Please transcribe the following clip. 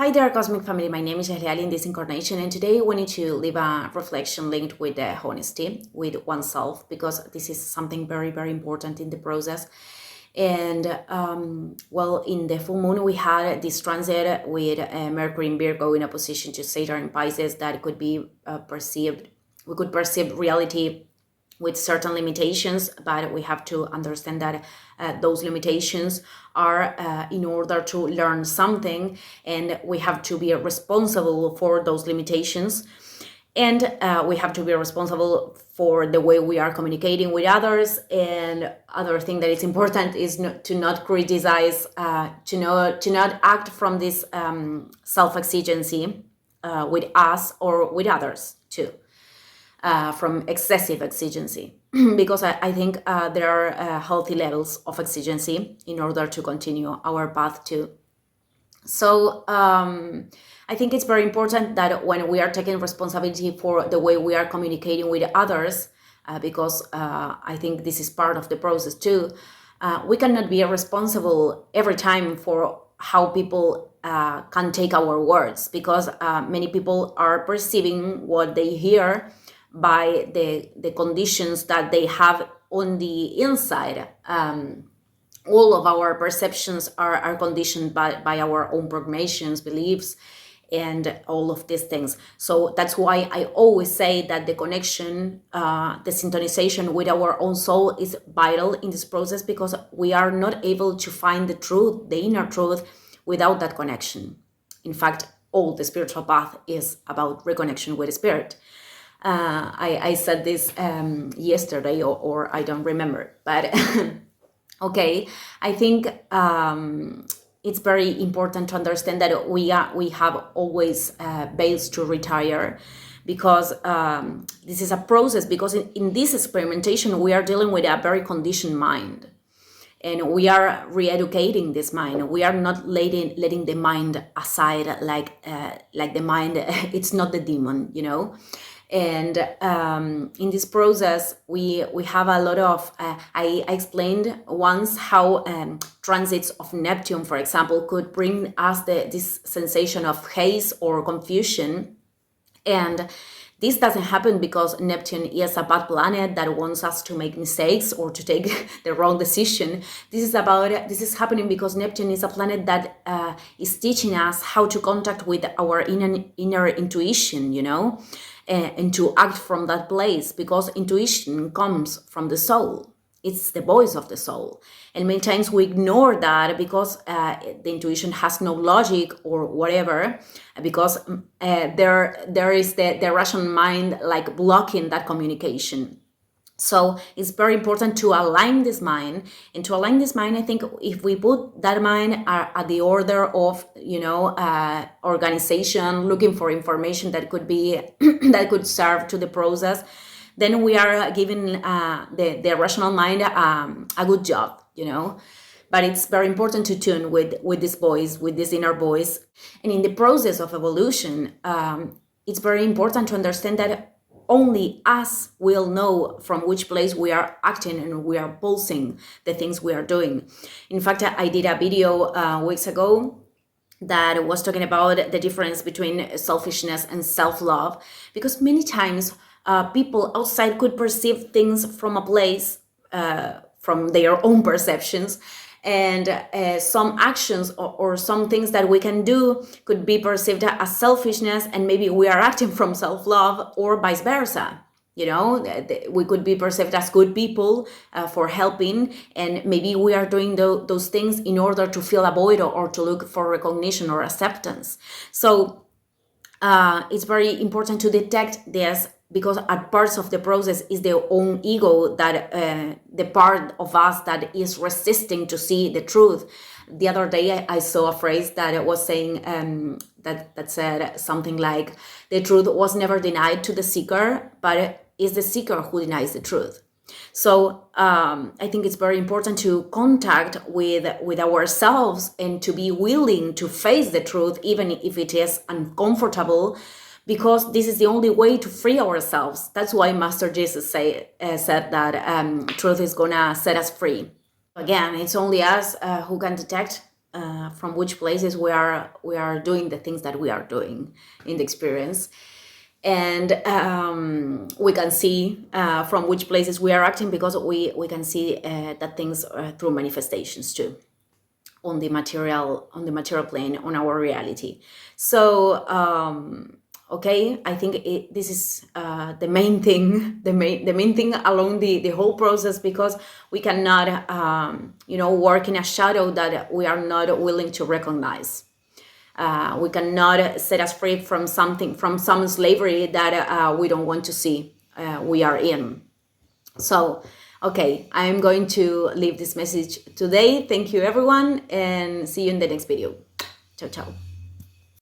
Hi there, Cosmic Family. My name is Eliali in this incarnation, and today I wanted to leave a reflection linked with honesty, with oneself, because this is something very, very important in the process. And in the full moon, we had this transit with Mercury in Virgo in opposition to Saturn in Pisces that could be perceived. We could perceive reality with certain limitations, but we have to understand that those limitations are in order to learn something, and we have to be responsible for those limitations. And we have to be responsible for the way we are communicating with others. And other thing that is important is to not criticize, to not act from this self-exigency with us or with others too. From excessive exigency, because I think there are healthy levels of exigency in order to continue our path too. So I think it's very important that when we are taking responsibility for the way we are communicating with others, because I think this is part of the process too, we cannot be responsible every time for how people can take our words, because many people are perceiving what they hear by the conditions that they have on the inside. All of our perceptions are conditioned by our own programations, beliefs, and all of these things. So that's why I always say that the connection, the synchronization with our own soul is vital in this process, because we are not able to find the truth, the inner truth, without that connection. In fact, all the spiritual path is about reconnection with spirit. I said this yesterday, or I don't remember, but okay, I think it's very important to understand that we have always veils to retire, because this is a process, because in this experimentation we are dealing with a very conditioned mind, and we are re-educating this mind. We are not letting the mind aside, like the mind it's not the demon, And in this process, we have a lot of, I explained once how transits of Neptune, for example, could bring us this sensation of haze or confusion. And this doesn't happen because Neptune is a bad planet that wants us to make mistakes or to take the wrong decision. This is happening because Neptune is a planet that is teaching us how to contact with our inner intuition, and to act from that place, because intuition comes from the soul. It's the voice of the soul. And many times we ignore that because the intuition has no logic or whatever, because there is the rational mind like blocking that communication. So it's very important to align this mind. And to align this mind, I think if we put that mind at the order of, organization, looking for information that could be, that could serve to the process, then we are giving the rational mind a good job, But it's very important to tune with this voice, with this inner voice. And in the process of evolution, it's very important to understand that only us will know from which place we are acting and we are pulsing the things we are doing. In fact, I did a video weeks ago that was talking about the difference between selfishness and self-love, because many times people outside could perceive things from a place, from their own perceptions, and some actions or some things that we can do could be perceived as selfishness, and maybe we are acting from self-love, or vice versa. We could be perceived as good people for helping, and maybe we are doing those things in order to fill a void or to look for recognition or acceptance. So it's very important to detect this, because at parts of the process is their own ego, that the part of us that is resisting to see the truth. The other day I saw a phrase that was saying that said something like, the truth was never denied to the seeker, but it is the seeker who denies the truth. So I think it's very important to contact with ourselves and to be willing to face the truth, even if it is uncomfortable, because this is the only way to free ourselves. That's why Master Jesus said that truth is gonna set us free. Again, it's only us who can detect from which places we are doing the things that we are doing in the experience, and we can see from which places we are acting, because we can see that things through manifestations too, on the material plane, on our reality. So okay, I think this is the main thing, the main thing along the whole process, because we cannot work in a shadow that we are not willing to recognize. We cannot set us free from some slavery that we don't want to see we are in. So, okay, I'm going to leave this message today. Thank you, everyone, and see you in the next video. Ciao, ciao.